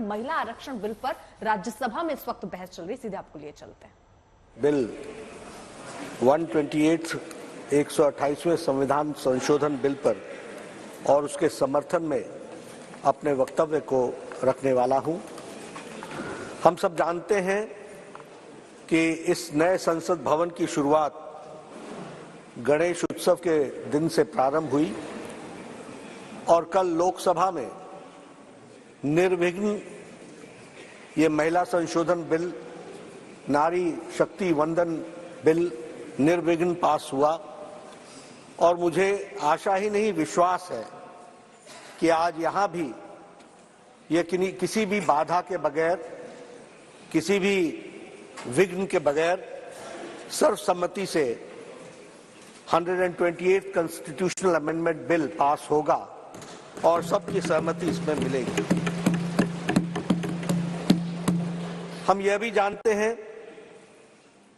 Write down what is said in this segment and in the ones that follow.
महिला आरक्षण बिल पर राज्यसभा में इस वक्त बहस चल रही, सीधे आपको लिए चलते हैं। बिल 128 128वें संविधान संशोधन बिल पर और उसके समर्थन में अपने वक्तव्य को रखने वाला हूं। हम सब जानते हैं कि इस नए संसद भवन की शुरुआत गणेश उत्सव के दिन से प्रारंभ हुई और कल लोकसभा में निर्विघ्न ये महिला संशोधन बिल, नारी शक्ति वंदन बिल निर्विघ्न पास हुआ और मुझे आशा ही नहीं विश्वास है कि आज यहां भी ये किसी भी बाधा के बगैर, किसी भी विघ्न के बगैर सर्वसम्मति से 128 कॉन्स्टिट्यूशनल अमेंडमेंट बिल पास होगा और सबकी सहमति इसमें मिलेगी। हम यह भी जानते हैं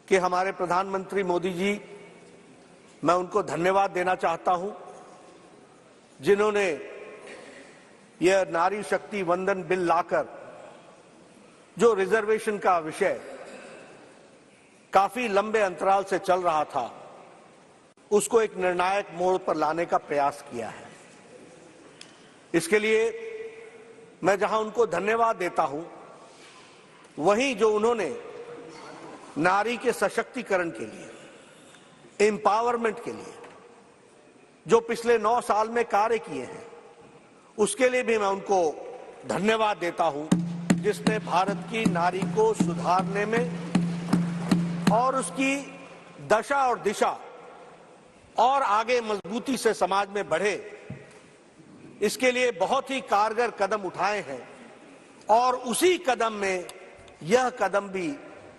कि हमारे प्रधानमंत्री मोदी जी, मैं उनको धन्यवाद देना चाहता हूं, जिन्होंने यह नारी शक्ति वंदन बिल लाकर जो रिजर्वेशन का विषय काफी लंबे अंतराल से चल रहा था, उसको एक निर्णायक मोड़ पर लाने का प्रयास किया है। इसके लिए मैं जहां उनको धन्यवाद देता हूं, वहीं जो उन्होंने नारी के सशक्तिकरण के लिए, एम्पावरमेंट के लिए जो पिछले 9 साल में कार्य किए हैं, उसके लिए भी मैं उनको धन्यवाद देता हूं, जिसने भारत की नारी को सुधारने में और उसकी दशा और दिशा और आगे मजबूती से समाज में बढ़े, इसके लिए बहुत ही कारगर कदम उठाए हैं। और उसी कदम में यह कदम भी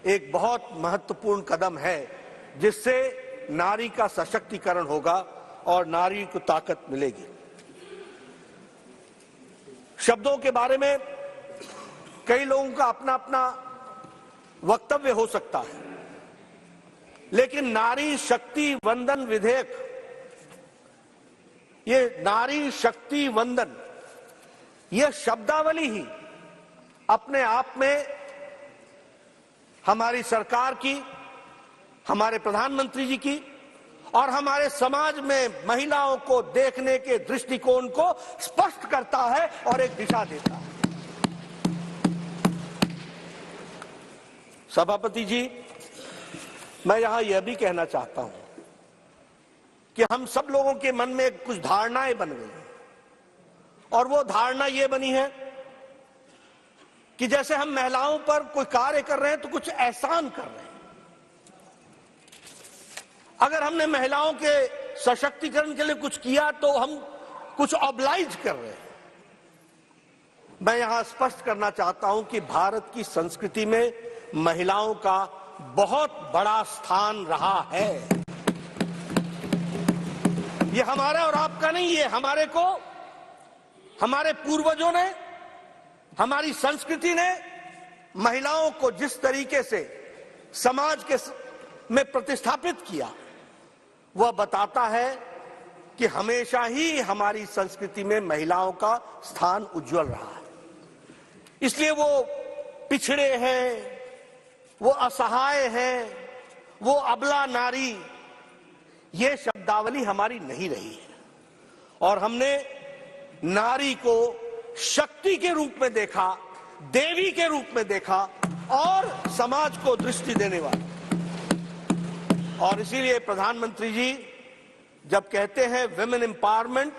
एक बहुत महत्वपूर्ण कदम है, जिससे नारी का सशक्तिकरण होगा और नारी को ताकत मिलेगी। शब्दों के बारे में कई लोगों का अपना अपना वक्तव्य हो सकता है, लेकिन नारी शक्ति वंदन विधेयक, ये नारी शक्ति वंदन, यह शब्दावली ही अपने आप में हमारी सरकार की, हमारे प्रधानमंत्री जी की और हमारे समाज में महिलाओं को देखने के दृष्टिकोण को स्पष्ट करता है और एक दिशा देता है। सभापति जी, मैं यहां यह भी कहना चाहता हूं कि हम सब लोगों के मन में कुछ धारणाएं बन गई हैं और वो धारणा ये बनी है कि जैसे हम महिलाओं पर कोई कार्य कर रहे हैं तो कुछ एहसान कर रहे हैं। अगर हमने महिलाओं के सशक्तिकरण के लिए कुछ किया तो हम कुछ ऑब्लाइज कर रहे हैं। मैं यहां स्पष्ट करना चाहता हूं कि भारत की संस्कृति में महिलाओं का बहुत बड़ा स्थान रहा है। ये हमारा और आपका नहीं, ये हमारे को, हमारे पूर्वजों ने, हमारी संस्कृति ने महिलाओं को जिस तरीके से समाज के में प्रतिस्थापित किया, वह बताता है कि हमेशा ही हमारी संस्कृति में महिलाओं का स्थान उज्जवल रहा है। इसलिए वो पिछड़े हैं, वो असहाय हैं, वो अबला नारी, ये शब्दावली हमारी नहीं रही है और हमने नारी को शक्ति के रूप में देखा, देवी के रूप में देखा और समाज को दृष्टि देने वाली। और इसीलिए प्रधानमंत्री जी जब कहते हैं विमेन एम्पावरमेंट,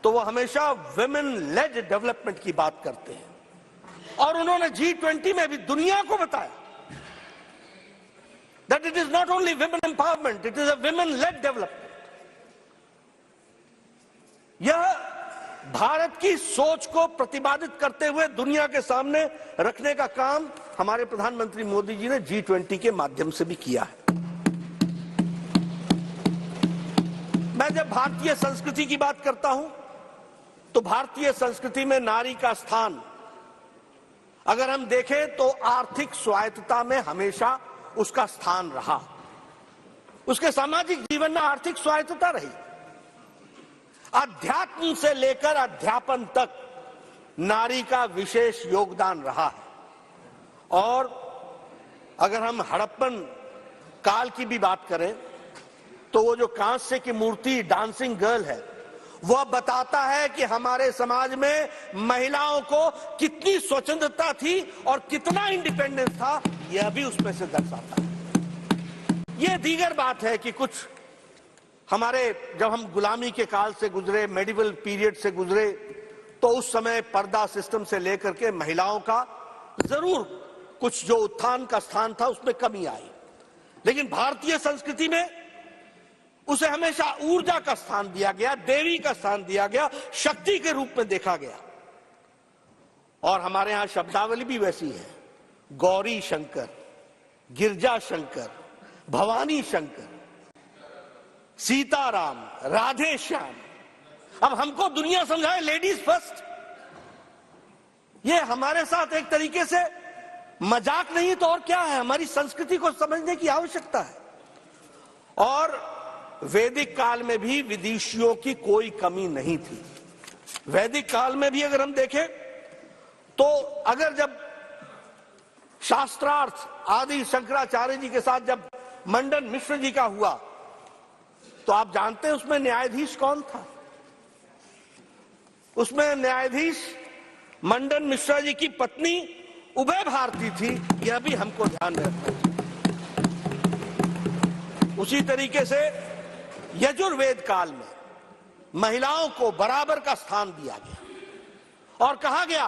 तो वो हमेशा विमेन लेड डेवलपमेंट की बात करते हैं और उन्होंने G20 में भी दुनिया को बताया that it is not only women empowerment, it is a women-led development. यह भारत की सोच को प्रतिपादित करते हुए दुनिया के सामने रखने का काम हमारे प्रधानमंत्री मोदी जी ने G20 के माध्यम से भी किया है। मैं जब भारतीय संस्कृति की बात करता हूं, तो भारतीय संस्कृति में नारी का स्थान अगर हम देखें तो आर्थिक स्वायत्तता में हमेशा उसका स्थान रहा। उसके सामाजिक जीवन में आर्थिक स्वायत्तता रही। अध्यात्म से लेकर अध्यापन तक नारी का विशेष योगदान रहा है। और अगर हम हड़प्पन काल की भी बात करें तो वो जो कांस्य की मूर्ति डांसिंग गर्ल है, वह बताता है कि हमारे समाज में महिलाओं को कितनी स्वतंत्रता थी और कितना इंडिपेंडेंस था, यह भी उसमें से दर्शाता है। यह दीगर बात है कि कुछ हमारे, जब हम गुलामी के काल से गुजरे, मेडिवल पीरियड से गुजरे, तो उस समय पर्दा सिस्टम से लेकर के महिलाओं का जरूर कुछ जो उत्थान का स्थान था उसमें कमी आई, लेकिन भारतीय संस्कृति में उसे हमेशा ऊर्जा का स्थान दिया गया, देवी का स्थान दिया गया, शक्ति के रूप में देखा गया। और हमारे यहां शब्दावली भी वैसी है, गौरी शंकर, गिरजा शंकर, भवानी शंकर, सीताराम, राधे श्याम। अब हमको दुनिया समझाए लेडीज फर्स्ट, ये हमारे साथ एक तरीके से मजाक नहीं तो और क्या है, हमारी संस्कृति को समझने की आवश्यकता है। और वैदिक काल में भी विदुषियों की कोई कमी नहीं थी। वैदिक काल में भी अगर हम देखें तो अगर जब शास्त्रार्थ आदि शंकराचार्य जी के साथ जब मंडन मिश्र जी का हुआ, तो आप जानते हैं उसमें न्यायाधीश कौन था? उसमें न्यायाधीश मंडन मिश्रा जी की पत्नी उभय भारती थी, यह भी हमको ध्यान में रखना चाहिए। उसी तरीके से यजुर्वेद काल में महिलाओं को बराबर का स्थान दिया गया और कहा गया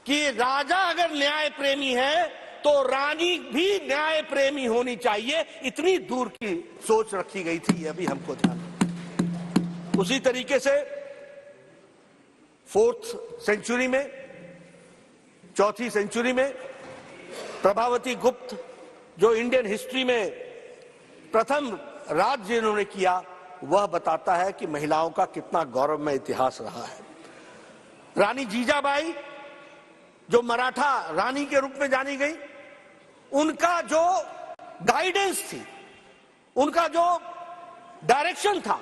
कि राजा अगर न्याय प्रेमी है तो रानी भी न्याय प्रेमी होनी चाहिए, इतनी दूर की सोच रखी गई थी, यह भी हमको ध्यान रखना। उसी तरीके से 4th सेंचुरी में, 4वीं सेंचुरी में प्रभावती गुप्त जो इंडियन हिस्ट्री में प्रथम राज्य इन्होंने किया, वह बताता है कि महिलाओं का कितना गौरवमय इतिहास रहा है। रानी जीजाबाई जो मराठा रानी के रूप में जानी गई, उनका जो गाइडेंस थी, उनका जो डायरेक्शन था,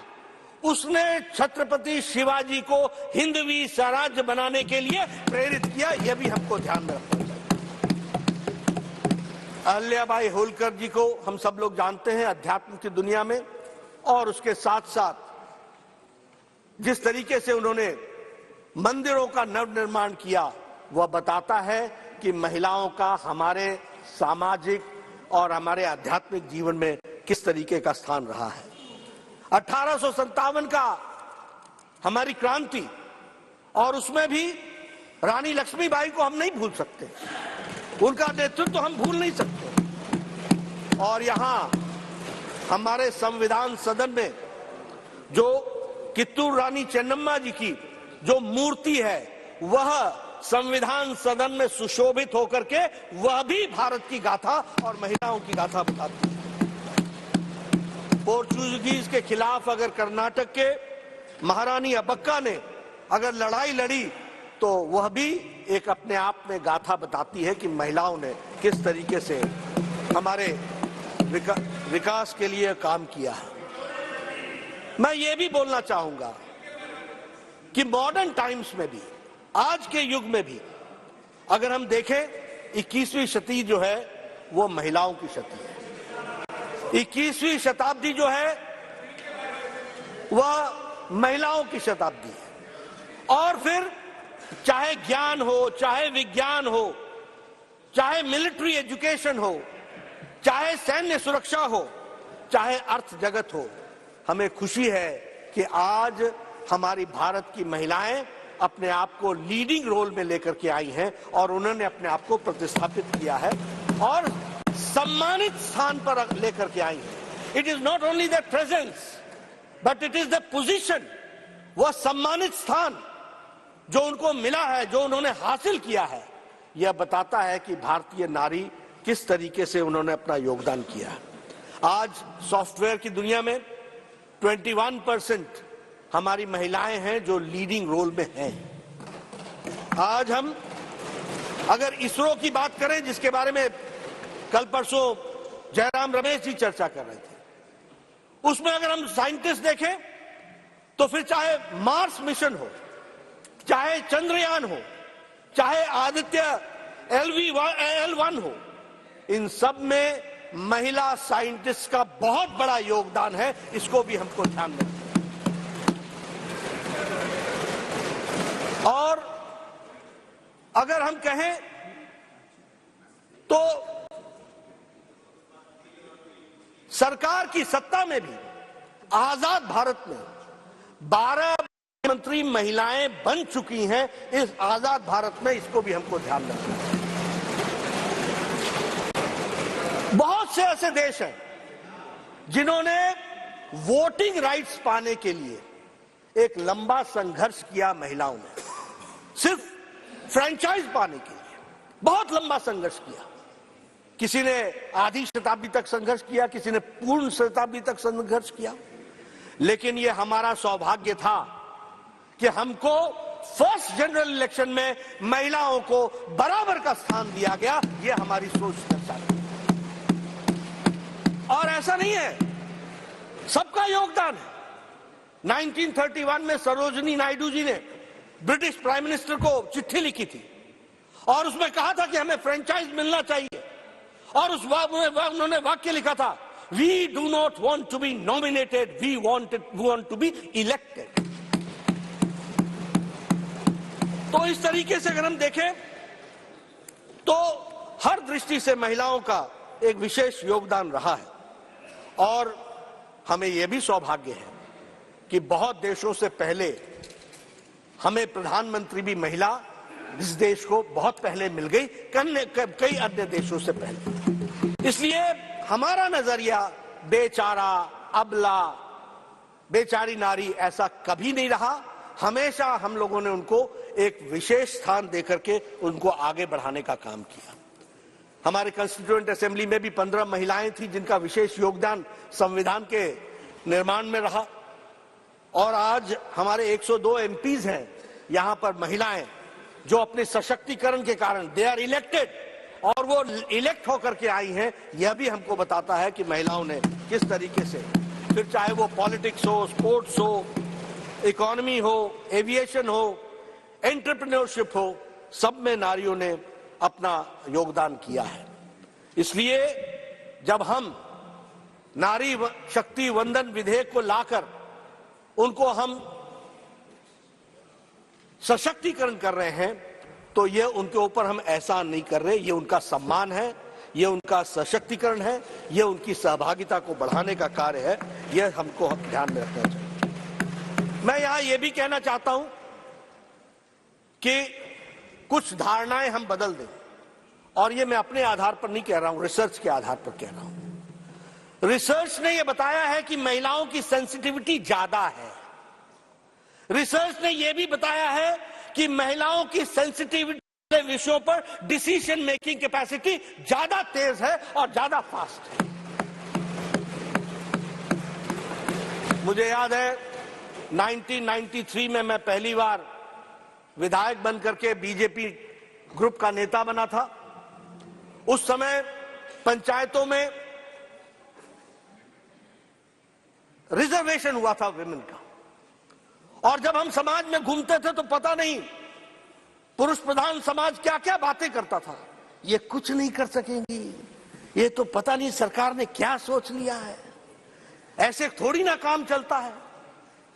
उसने छत्रपति शिवाजी को हिंदवी स्वराज्य बनाने के लिए प्रेरित किया, यह भी हमको ध्यान में रखना चाहिए। अहिल्याबाई होलकर जी को हम सब लोग जानते हैं अध्यात्म की दुनिया में, और उसके साथ साथ जिस तरीके से उन्होंने मंदिरों का नवनिर्माण किया, वह बताता है कि महिलाओं का हमारे सामाजिक और हमारे आध्यात्मिक जीवन में किस तरीके का स्थान रहा है। 1857 का हमारी क्रांति, और उसमें भी रानी लक्ष्मीबाई को हम नहीं भूल सकते, उनका नेतृत्व हम भूल नहीं सकते। और यहां हमारे संविधान सदन में जो कित्तूर रानी चेन्नम्मा जी की जो मूर्ति है, वह संविधान सदन में सुशोभित होकर के वह भी भारत की गाथा और महिलाओं की गाथा बताती है। पोर्चुगीज के खिलाफ अगर कर्नाटक के महारानी अब्बक्का ने अगर लड़ाई लड़ी, तो वह भी एक अपने आप में गाथा बताती है कि महिलाओं ने किस तरीके से हमारे विकास के लिए काम किया है। मैं ये भी बोलना चाहूंगा कि मॉडर्न टाइम्स में भी, आज के युग में भी अगर हम देखें, 21वीं शती जो है वो महिलाओं की शती है। 21वीं शताब्दी जो है वह महिलाओं की शताब्दी है। और फिर चाहे ज्ञान हो, चाहे विज्ञान हो, चाहे मिलिट्री एजुकेशन हो, चाहे सैन्य सुरक्षा हो, चाहे अर्थ जगत हो, हमें खुशी है कि आज हमारी भारत की महिलाएं अपने आप को लीडिंग रोल में लेकर के आई हैं और उन्होंने अपने आप को प्रतिस्थापित किया है और सम्मानित स्थान पर लेकर के आई हैं। It is not only the presence but it is the position, वह सम्मानित स्थान जो उनको मिला है, जो उन्होंने हासिल किया है, यह बताता है कि भारतीय नारी किस तरीके से उन्होंने अपना योगदान किया है। आज सॉफ्टवेयर की दुनिया में 21% हमारी महिलाएं हैं जो लीडिंग रोल में हैं। आज हम अगर इसरो की बात करें, जिसके बारे में कल परसों जयराम रमेश जी चर्चा कर रहे थे, उसमें अगर हम साइंटिस्ट देखें तो फिर चाहे मार्स मिशन हो, चाहे चंद्रयान हो, चाहे आदित्य L1 हो, इन सब में महिला साइंटिस्ट का बहुत बड़ा योगदान है। इसको भी हमको ध्यान रखना है। और अगर हम कहें तो सरकार की सत्ता में भी आजाद भारत में 12 मंत्री महिलाएं बन चुकी हैं। इस आजाद भारत में इसको भी हमको ध्यान रखना है। बहुत से ऐसे देश हैं जिन्होंने वोटिंग राइट्स पाने के लिए एक लंबा संघर्ष किया। महिलाओं ने सिर्फ फ्रेंचाइज पाने के लिए बहुत लंबा संघर्ष किया। किसी ने आधी शताब्दी तक संघर्ष किया, किसी ने पूर्ण शताब्दी तक संघर्ष किया। लेकिन ये हमारा सौभाग्य था कि हमको फर्स्ट जनरल इलेक्शन में महिलाओं को बराबर का स्थान दिया गया। ये हमारी सोच दर्शाती है। और ऐसा नहीं है, सबका योगदान है। 1931 में सरोजिनी नायडू जी ने ब्रिटिश प्राइम मिनिस्टर को चिट्ठी लिखी थी और उसमें कहा था कि हमें फ्रेंचाइज मिलना चाहिए। और उस उन्होंने वाक्य लिखा था, we do not want to be nominated, we want to be elected. तो इस तरीके से अगर हम देखें तो हर दृष्टि से महिलाओं का एक विशेष योगदान रहा है। और हमें यह भी सौभाग्य है कि बहुत देशों से पहले हमें प्रधानमंत्री भी महिला इस देश को बहुत पहले मिल गई, कई अन्य देशों से पहले। इसलिए हमारा नजरिया बेचारा, अबला, बेचारी नारी ऐसा कभी नहीं रहा। हमेशा हम लोगों ने उनको एक विशेष स्थान देकर के उनको आगे बढ़ाने का काम किया। हमारे कॉन्स्टिट्यूएंट असेंबली में भी 15 महिलाएं थी जिनका विशेष योगदान संविधान के निर्माण में रहा। और आज हमारे 102 एमपीज हैं यहां पर महिलाएं, जो अपने सशक्तिकरण के कारण दे आर इलेक्टेड, और वो इलेक्ट होकर के आई हैं। यह भी हमको बताता है कि महिलाओं ने किस तरीके से, फिर चाहे वो पॉलिटिक्स हो, स्पोर्ट्स हो, इकोनॉमी हो, एविएशन हो, एंटरप्रेन्योरशिप हो, सब में नारियों ने अपना योगदान किया है। इसलिए जब हम नारी शक्ति वंदन विधेयक को लाकर उनको हम सशक्तिकरण कर रहे हैं तो ये उनके ऊपर हम एहसान नहीं कर रहे। ये उनका सम्मान है, ये उनका सशक्तिकरण है, ये उनकी सहभागिता को बढ़ाने का कार्य है। ये हमको ध्यान में रखना चाहिए। मैं यहां ये भी कहना चाहता हूं कि कुछ धारणाएं हम बदल दें। और ये मैं अपने आधार पर नहीं कह रहा हूं, रिसर्च के आधार पर कह रहा हूं। रिसर्च ने यह बताया है कि महिलाओं की सेंसिटिविटी ज्यादा है। रिसर्च ने यह भी बताया है कि महिलाओं की सेंसिटिविटी विषयों पर डिसीजन मेकिंग कैपेसिटी ज्यादा तेज है और ज्यादा फास्ट है। मुझे याद है 1993 में मैं पहली बार विधायक बनकर के बीजेपी ग्रुप का नेता बना था। उस समय पंचायतों में रिजर्वेशन हुआ था विमेन का। और जब हम समाज में घूमते थे तो पता नहीं पुरुष प्रधान समाज क्या क्या बातें करता था। ये कुछ नहीं कर सकेंगी, ये तो पता नहीं सरकार ने क्या सोच लिया है, ऐसे थोड़ी ना काम चलता है,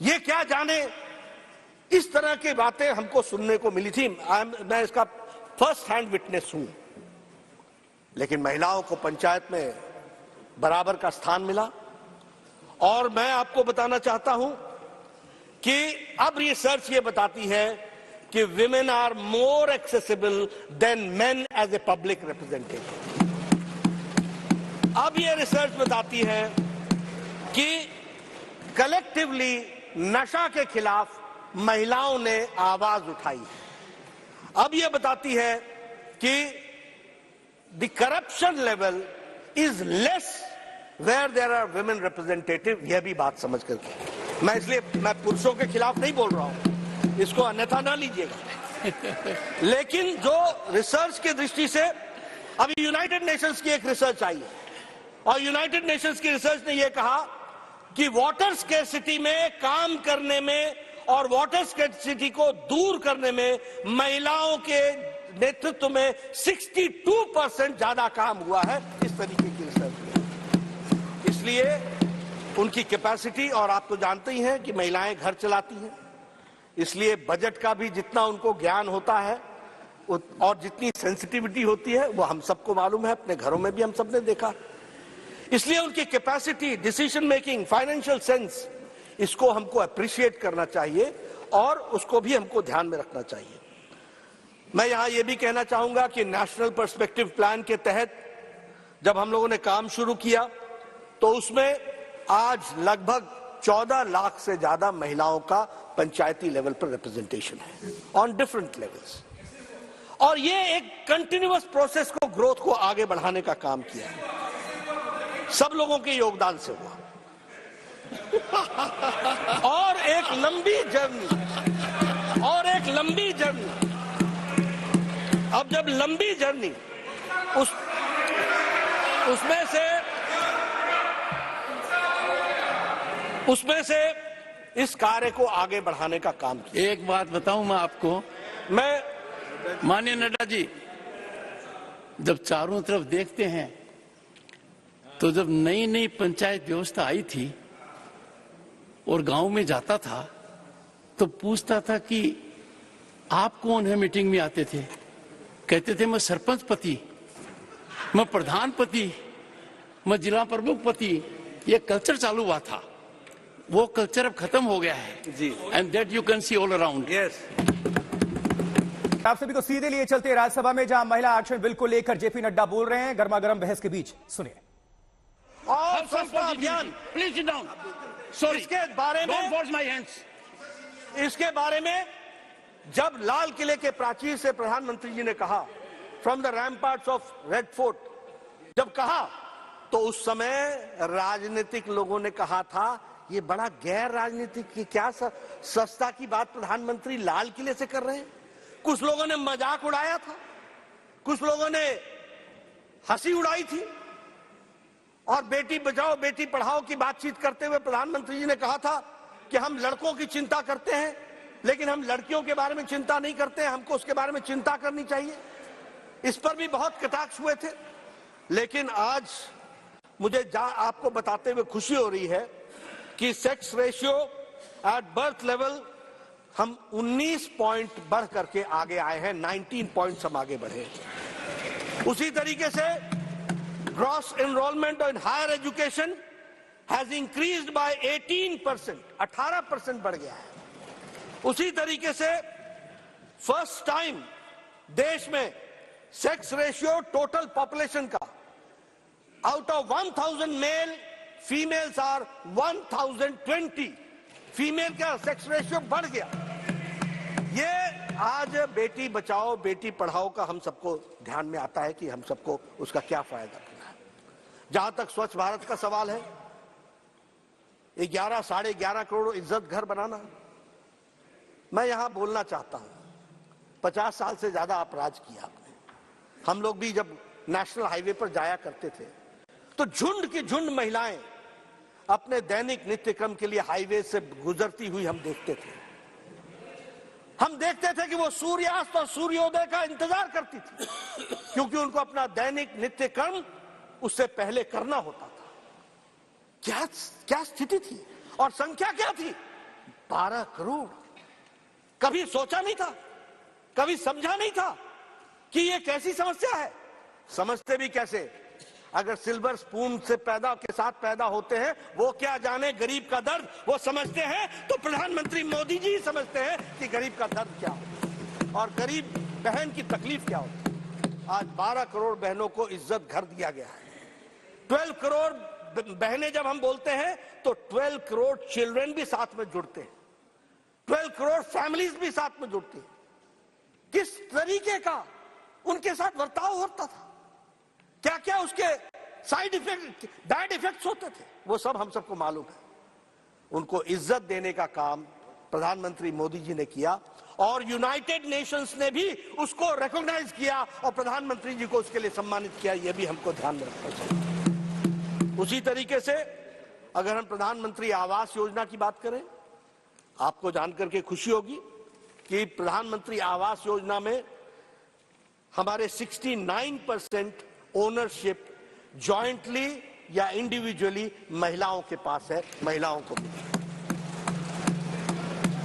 ये क्या जाने। इस तरह की बातें हमको सुनने को मिली थी। मैं इसका फर्स्ट हैंड विटनेस हूं। लेकिन महिलाओं को पंचायत में बराबर का स्थान मिला। और मैं आपको बताना चाहता हूं कि अब रिसर्च ये बताती है कि women are more accessible than men as a public representative. अब ये रिसर्च बताती है कि कलेक्टिवली नशा के खिलाफ महिलाओं ने आवाज उठाई है। अब यह बताती है कि the corruption level is less where there are women representative. यह भी बात समझ करके मैं पुरुषों के खिलाफ नहीं बोल रहा हूं, इसको अन्यथा ना लीजिएगा। लेकिन जो रिसर्च की दृष्टि से अभी यूनाइटेड नेशंस की एक रिसर्च आई है और यूनाइटेड नेशंस की रिसर्च ने यह कहा कि वाटर स्केर्सिटी में काम करने में और वाटर स्कैर्सिटी को दूर करने में महिलाओं के नेतृत्व में 62% ज्यादा काम हुआ है इस तरीके की रिसर्च में। इसलिए उनकी कैपेसिटी, और आप तो जानते ही हैं कि महिलाएं घर चलाती हैं, इसलिए बजट का भी जितना उनको ज्ञान होता है और जितनी सेंसिटिविटी होती है वो हम सबको मालूम है, अपने घरों में भी हम सबने देखा। इसलिए उनकी capacity, decision making, financial sense, इसको हमको अप्रिशिएट करना चाहिए और उसको भी हमको ध्यान में रखना चाहिए। मैं यहां यह भी कहना चाहूंगा कि नेशनल पर्सपेक्टिव प्लान के तहत जब हम लोगों ने काम शुरू किया तो उसमें आज लगभग 14 लाख से ज्यादा महिलाओं का पंचायती लेवल पर रिप्रेजेंटेशन है ऑन डिफरेंट लेवल्स, और ये एक कंटिन्यूअस प्रोसेस को, ग्रोथ को आगे बढ़ाने का काम किया है, सब लोगों के योगदान से हुआ। और एक लंबी जर्नी, अब जब लंबी जर्नी उसमें से इस कार्य को आगे बढ़ाने का काम किया। एक बात बताऊं मैं आपको, माननीय नड्डा जी, जब चारों तरफ देखते हैं तो जब नई नई पंचायत व्यवस्था आई थी और गांव में जाता था तो पूछता था कि आप कौन है, मीटिंग में आते थे, कहते थे मैं सरपंच पति, मैं प्रधान पति, मैं जिला प्रमुख पति। ये कल्चर चालू हुआ था, वो कल्चर अब खत्म हो गया है जी, and that you can see all around. Yes, आप सभी को सीधे लिए चलते हैं राज्यसभा में, जहां महिला आरक्षण बिल को लेकर जेपी नड्डा बोल रहे हैं। गर्मा गर्म बहस के बीच सुनिए। और स्वच्छता अभियान, प्लीज सिट डाउन, सॉरी, इसके बारे में, डोंट फोर्स माय हैंड्स। इसके बारे में जब लाल किले के प्राचीर से प्रधानमंत्री जी ने कहा, from the ramparts of Red Fort, जब कहा तो उस समय राजनीतिक लोगों ने कहा था ये बड़ा गैर राजनीतिक की क्या स्वच्छता की बात प्रधानमंत्री लाल किले से कर रहे हैं। कुछ लोगों ने मजाक उड़ाया था, कुछ लोगों ने हंसी उड़ाई थी, और बेटी बचाओ बेटी पढ़ाओ की बातचीत करते हुए प्रधानमंत्री जी ने कहा था कि हम लड़कों की चिंता करते हैं लेकिन हम लड़कियों के बारे में चिंता नहीं करते हैं, हमको उसके बारे में चिंता करनी चाहिए। इस पर भी बहुत कटाक्ष हुए थे। लेकिन आज मुझे आपको बताते हुए खुशी हो रही है कि sex ratio at birth level हम 19 पॉइंट बढ़ करके आगे आए हैं, 19 पॉइंट्स हम आगे बढ़े। उसी तरीके से gross enrolment in higher education has increased by 18%, 18% बढ़ गया है। उसी तरीके से फर्स्ट टाइम देश में सेक्स रेशियो टोटल पॉपुलेशन का, out of 1000 male, females are 1020, female का सेक्स रेशियो बढ़ गया। ये आज बेटी बचाओ बेटी पढ़ाओ का हम सबको ध्यान में आता है कि हम सबको उसका क्या फायदा करना है। जहां तक स्वच्छ भारत का सवाल है, 11 साढ़े 11 करोड़ इज्जत घर बनाना, मैं यहां बोलना चाहता हूं, 50 साल से ज्यादा आप राज किया आपने। हम लोग भी जब नेशनल हाईवे पर जाया करते थे तो झुंड की झुंड महिलाएं अपने दैनिक नित्य क्रम के लिए हाईवे से गुजरती हुई हम देखते थे। हम देखते थे कि वो सूर्यास्त और सूर्योदय का इंतजार करती थी, क्योंकि उनको अपना दैनिक नित्य कर्म उससे पहले करना होता था। क्या स्थिति थी और संख्या क्या थी? 12 करोड़। कभी सोचा नहीं था, कभी समझा नहीं था कि ये कैसी समस्या है। समझते भी कैसे? अगर सिल्वर स्पून से के साथ पैदा होते हैं, वो क्या जाने गरीब का दर्द, वो समझते हैं तो प्रधानमंत्री मोदी जी समझते हैं कि गरीब का दर्द क्या होता और गरीब बहन की तकलीफ क्या होती। आज 12 करोड़ बहनों को इज्जत घर दिया गया है। 12 करोड़ बहनें जब हम बोलते हैं तो 12 करोड़ चिल्ड्रन भी साथ में जुड़ते हैं, 12 करोड़ फैमिलीज भी साथ में जुड़ती हैं। किस तरीके का उनके साथ बर्ताव होता था, क्या क्या उसके साइड इफेक्ट, बैड इफेक्ट्स होते थे, वो सब हम सबको मालूम है। उनको इज्जत देने का काम प्रधानमंत्री मोदी जी ने किया और यूनाइटेड नेशंस ने भी उसको रिकॉग्नाइज किया और प्रधानमंत्री जी को उसके लिए सम्मानित किया। यह भी हमको ध्यान में रखना चाहिए। उसी तरीके से अगर हम प्रधानमंत्री आवास योजना की बात करें आपको जानकर के खुशी होगी कि प्रधानमंत्री आवास योजना में हमारे 69% ओनरशिप जॉइंटली या इंडिविजुअली महिलाओं के पास है, महिलाओं को भी।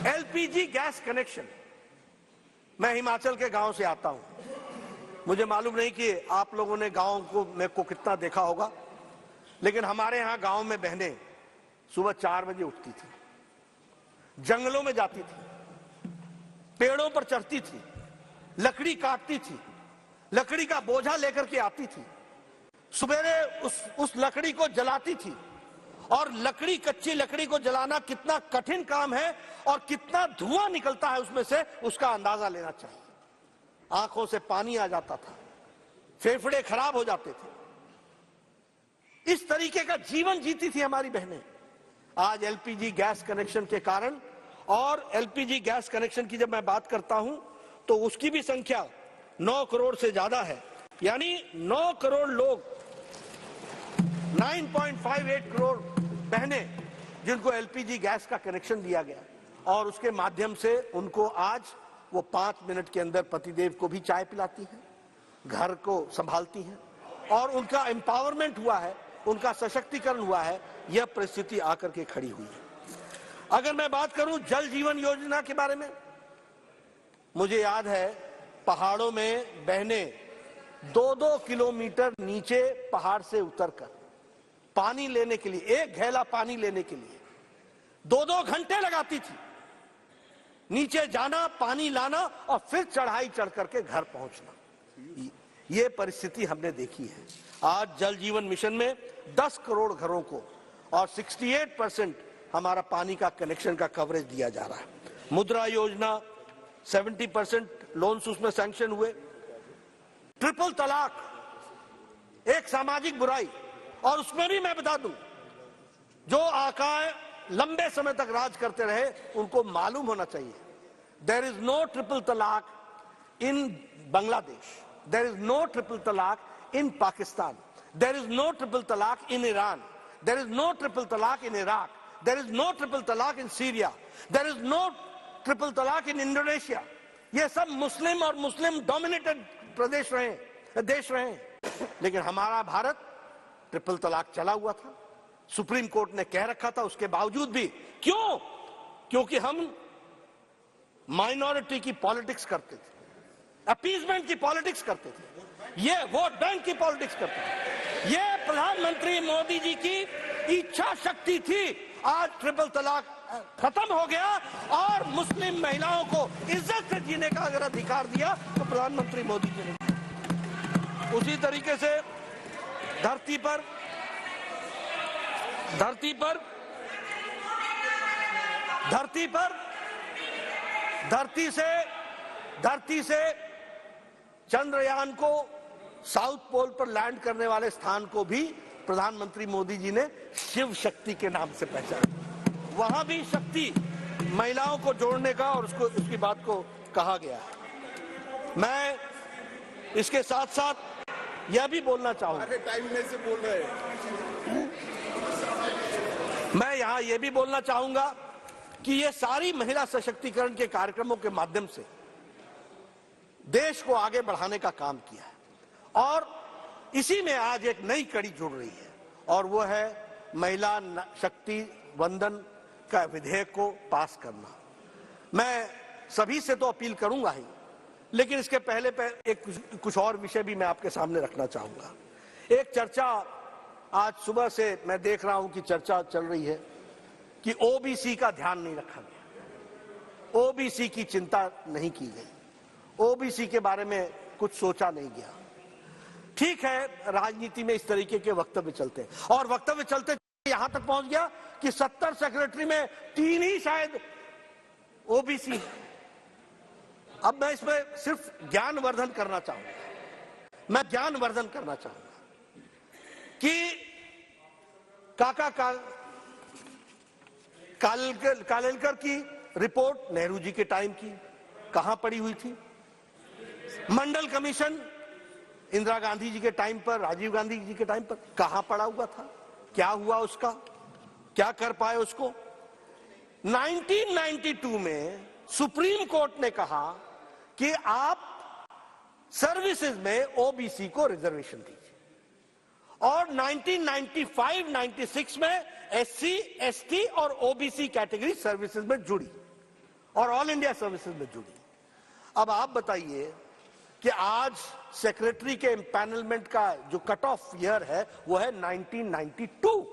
एलपीजी गैस कनेक्शन, मैं हिमाचल के गांव से आता हूं, मुझे मालूम नहीं कि आप लोगों ने गांव को कितना देखा होगा, लेकिन हमारे यहां गांव में बहनें सुबह 4 बजे उठती थी, जंगलों में जाती थी, पेड़ों पर चढ़ती थी, लकड़ी काटती थी, लकड़ी का बोझा लेकर के आती थी, सवेरे उस लकड़ी को जलाती थी। और कच्ची लकड़ी को जलाना कितना कठिन काम है और कितना धुआं निकलता है उसमें से, उसका अंदाजा लेना चाहिए। आंखों से पानी आ जाता था, फेफड़े खराब हो जाते थे। इस तरीके का जीवन जीती थी हमारी बहनें। आज एलपीजी गैस कनेक्शन के कारण, और एलपीजी गैस कनेक्शन की जब मैं बात करता हूं तो उसकी भी संख्या 9 करोड़ से ज्यादा है, यानी 9 करोड़ लोग, 9.58 करोड़ बहनें जिनको एलपीजी गैस का कनेक्शन दिया गया, और उसके माध्यम से उनको आज वो 5 मिनट के अंदर पतिदेव को भी चाय पिलाती हैं, घर को संभालती हैं, और उनका एम्पावरमेंट हुआ है, उनका सशक्तिकरण हुआ है। यह परिस्थिति आकर के खड़ी हुई है। अगर मैं बात करूं जल जीवन योजना के बारे में, मुझे याद है पहाड़ों में बहनें 2-2 किलोमीटर नीचे पहाड़ से उतरकर पानी लेने के लिए, एक घेला पानी लेने के लिए 2-2 घंटे लगाती थी। नीचे जाना, पानी लाना और फिर चढ़ाई चढ़ करके घर पहुंचना। ये परिस्थिति हमने देखी है। आज जल जीवन मिशन में 10 करोड़ घरों को और 68% हमारा पानी का कनेक्शन का कवरेज दिया जा रहा है। मुद्रा योजना 70% लोन्स उसमें सैंक्शन हुए। ट्रिपल तलाक एक सामाजिक बुराई, और उसमें भी मैं बता दूं, जो आकाएं लंबे समय तक राज करते रहे उनको मालूम होना चाहिए, there is no triple talaq in Bangladesh, there is no triple talaq in Pakistan, there is no triple talaq in Iran, there is no triple talaq in Iraq, there is no triple talaq in Syria, there is no triple talaq in Indonesia. ये सब मुस्लिम और Muslim dominated देश रहे, लेकिन हमारा Bharat triple तलाक चला हुआ था। सुप्रीम कोर्ट ने कह रखा था, उसके बावजूद भी क्यों? क्योंकि हम माइनॉरिटी की पॉलिटिक्स करते थे, अपीजमेंट की पॉलिटिक्स करते थे, ये वोट बैंक की पॉलिटिक्स करते थे। ये प्रधानमंत्री मोदी जी की इच्छा शक्ति थी। आज ट्रिपल तलाक खत्म हो गया और मुस्लिम महिलाओं को इज्जत से जीने का अगर अधिकार दिया तो प्रधानमंत्री मोदी जी ने। उसी तरीके से धरती से चंद्रयान को साउथ पोल पर लैंड करने वाले स्थान को भी प्रधानमंत्री मोदी जी ने शिव शक्ति के नाम से पहचाना। वहां भी शक्ति महिलाओं को जोड़ने का और उसकी बात को कहा गया है। मैं इसके साथ साथ यह भी बोलना चाहूंगा, टाइम में से बोल रहे हैं, मैं यहां यह भी बोलना चाहूंगा कि ये सारी महिला सशक्तिकरण के कार्यक्रमों के माध्यम से देश को आगे बढ़ाने का काम किया है, और इसी में आज एक नई कड़ी जुड़ रही है, और वो है महिला शक्ति वंदन का विधेयक को पास करना। मैं सभी से तो अपील करूंगा ही, लेकिन इसके पहले कुछ और विषय भी मैं आपके सामने रखना चाहूंगा। एक चर्चा आज सुबह से मैं देख रहा हूं कि चर्चा चल रही है कि ओबीसी का ध्यान नहीं रखा गया, ओबीसी की चिंता नहीं की गई, ओबीसी के बारे में कुछ सोचा नहीं गया। ठीक है, राजनीति में इस तरीके के वक्तव्य चलते हैं, और वक्तव्य चलते यहां तक पहुंच गया कि 70 सेक्रेटरी में 3 ही शायद ओबीसी। अब मैं इसमें सिर्फ ज्ञानवर्धन करना चाहूंगा, मैं ज्ञानवर्धन करना चाहूंगा कि कालेलकर की रिपोर्ट नेहरू जी के टाइम की कहां पड़ी हुई थी? मंडल कमीशन इंदिरा गांधी जी के टाइम पर, राजीव गांधी जी के टाइम पर कहां पड़ा हुआ था? क्या हुआ उसका? क्या कर पाए उसको? 1992 में सुप्रीम कोर्ट ने कहा कि आप सर्विसेज में ओबीसी को रिजर्वेशन दीजिए, और 1995-96 में एससी, एसटी और ओबीसी कैटेगरी सर्विसेज में जुड़ी और ऑल इंडिया सर्विसेज में जुड़ी। अब आप बताइए कि आज सेक्रेटरी के एम्पैनलमेंट का जो कट ऑफ ईयर है वो है 1992।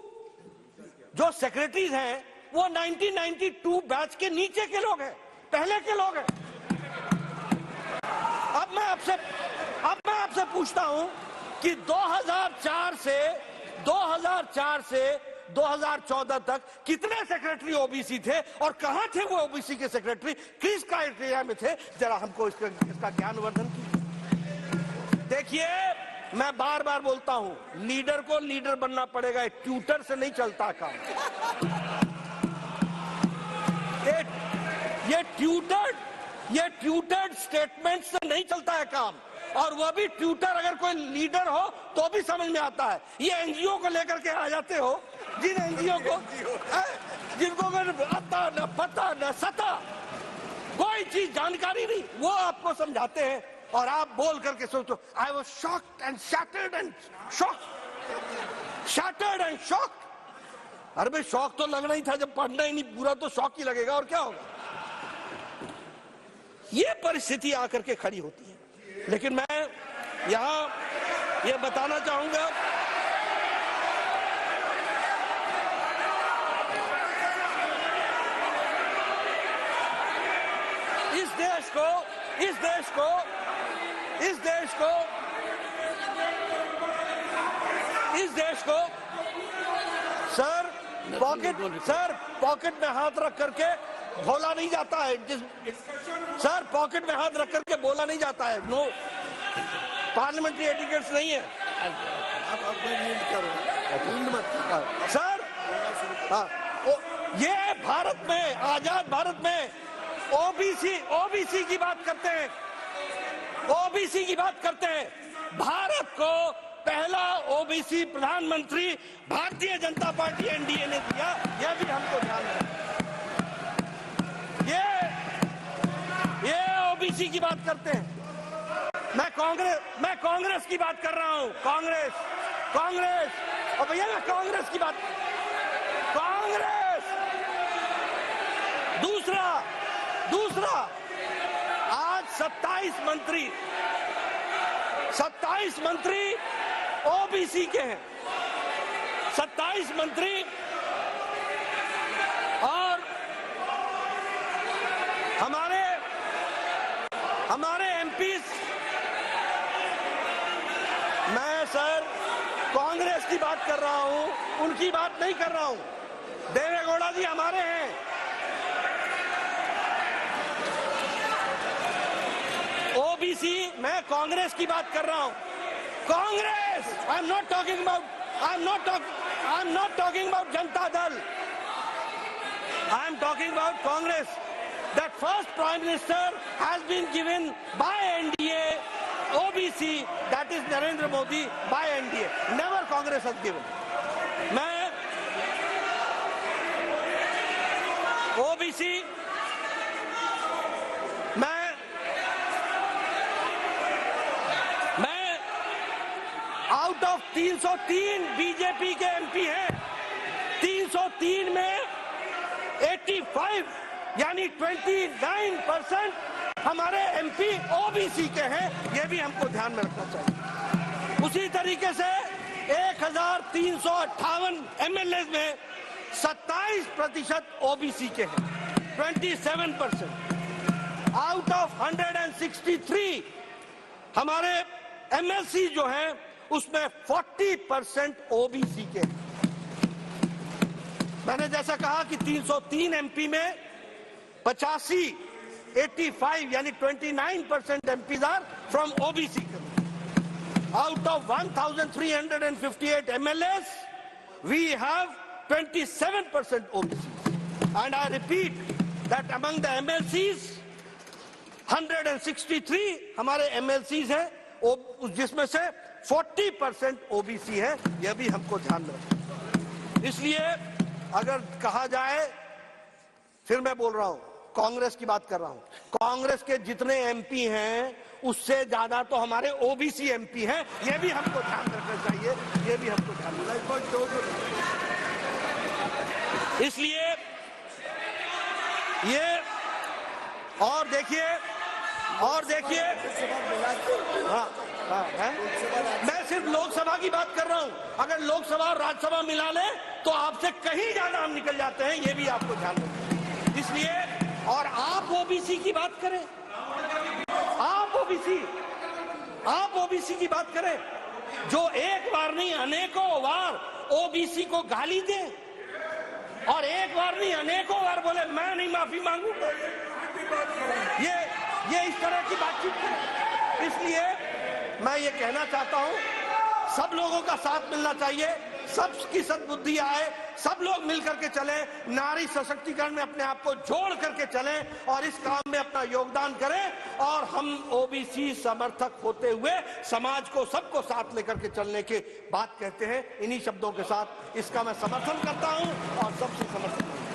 जो सेक्रेटरीज हैं वो 1992 बैच के नीचे के लोग हैं, पहले के लोग हैं। अब मैं आपसे पूछता हूं कि 2004 से 2014 तक कितने सेक्रेटरी ओबीसी थे और कहां थे वो ओबीसी के सेक्रेटरी, किस क्राइटेरिया में थे? जरा हमको इसका ज्ञानवर्धन कीजिए। देखिए, मैं बार बार बोलता हूं, लीडर को लीडर बनना पड़ेगा, ट्यूटर से नहीं चलता काम। ये ट्यूटर्ड स्टेटमेंट से नहीं चलता है काम, और वह भी ट्यूटर अगर कोई लीडर हो तो भी समझ में आता है। ये एनजीओ को लेकर के आ जाते हो, जिन एनजीओ को जिनको आता न पता न सता, कोई चीज जानकारी नहीं, वो आपको समझाते हैं और आप बोल करके सोचो I was shocked and shattered and shocked. अरे भाई, शौक तो लगना ही था, जब पढ़ना ही नहीं पूरा तो शौक ही लगेगा, और क्या होगा? ये परिस्थिति आकर के खड़ी होती है। लेकिन मैं यहां ये बताना चाहूंगा, इस देश को सर पॉकेट में हाथ रख करके बोला नहीं जाता है। सर, पॉकेट में हाथ रख करके बोला नहीं जाता है। नो, पार्लियामेंट्री एटिकेट्स नहीं है। सर, हाँ, ये भारत में, आजाद भारत में ओबीसी की बात करते हैं, ओबीसी की बात करते हैं। भारत को पहला ओबीसी प्रधानमंत्री भारतीय जनता पार्टी एनडीए ने दिया, यह भी हमको ध्यान है। ये ओबीसी की बात करते हैं। मैं कांग्रेस की बात कर रहा हूं, कांग्रेस। और भैया, मैं कांग्रेस की बात, कांग्रेस। दूसरा आज 27 मंत्री ओबीसी के हैं, 27 मंत्री, और हमारे एमपीज। मैं सर कांग्रेस की बात कर रहा हूं, उनकी बात नहीं कर रहा हूं। देवेगौड़ा जी हमारे हैं। ओबीसी, मैं कांग्रेस की बात कर रहा हूं। Congress, I am not talking about Janata Dal, I am talking about Congress. That first Prime Minister has been given by NDA OBC, that is Narendra Modi, by NDA. Never Congress has given. मैं OBC, मैं out of 303 BJP के MP हैं, 303 में 85 यानी 29% हमारे MP OBC के हैं। ये भी हमको ध्यान में रखना चाहिए। उसी तरीके से 1358 एमएलए में 27% ओबीसी के हैं, 27%। आउट ऑफ 163 हमारे एमएलसी जो हैं उसमें 40% ओबीसी के हैं। मैंने जैसा कहा कि 303 एमपी में 85 यानी 29% MPs are from OBC. Out of 1358 MLAs we have 27% OBC, and I repeat that among the MLCs 163 हमारे एमएलसीज हैं, जिसमें से 40% ओबीसी है। यह भी हमको ध्यान में रखना। इसलिए अगर कहा जाए फिर मैं बोल रहा हूं, कांग्रेस की बात कर रहा हूं, कांग्रेस के जितने एमपी हैं उससे ज्यादा तो हमारे ओबीसी एमपी हैं। ये भी हमको ध्यान रखना चाहिए, ये भी हमको ध्यान रखना चाहिए। इसलिए ये और देखिए मैं सिर्फ लोकसभा की बात कर रहा हूं। अगर लोकसभा और राज्यसभा मिला ले तो आपसे कहीं ज्यादा हम निकल जाते हैं, ये भी आपको ध्यान रखना। इसलिए और आप ओबीसी की बात करें, आप ओबीसी की बात करें, जो एक बार नहीं अनेकों बार ओबीसी को गाली दे और एक बार नहीं अनेकों बार बोले मैं नहीं माफी मांगूंगा, ये इस तरह की बातचीत है। इसलिए मैं ये कहना चाहता हूं, सब लोगों का साथ मिलना चाहिए, सबकी सद्बुद्धि आए, सब लोग मिलकर के चलें, नारी सशक्तिकरण में अपने आप को जोड़ करके चलें और इस काम में अपना योगदान करें। और हम ओबीसी समर्थक होते हुए समाज को सबको साथ लेकर के चलने की बात कहते हैं। इन्हीं शब्दों के साथ इसका मैं समर्थन करता हूं और सबसे समर्थन करता हूं।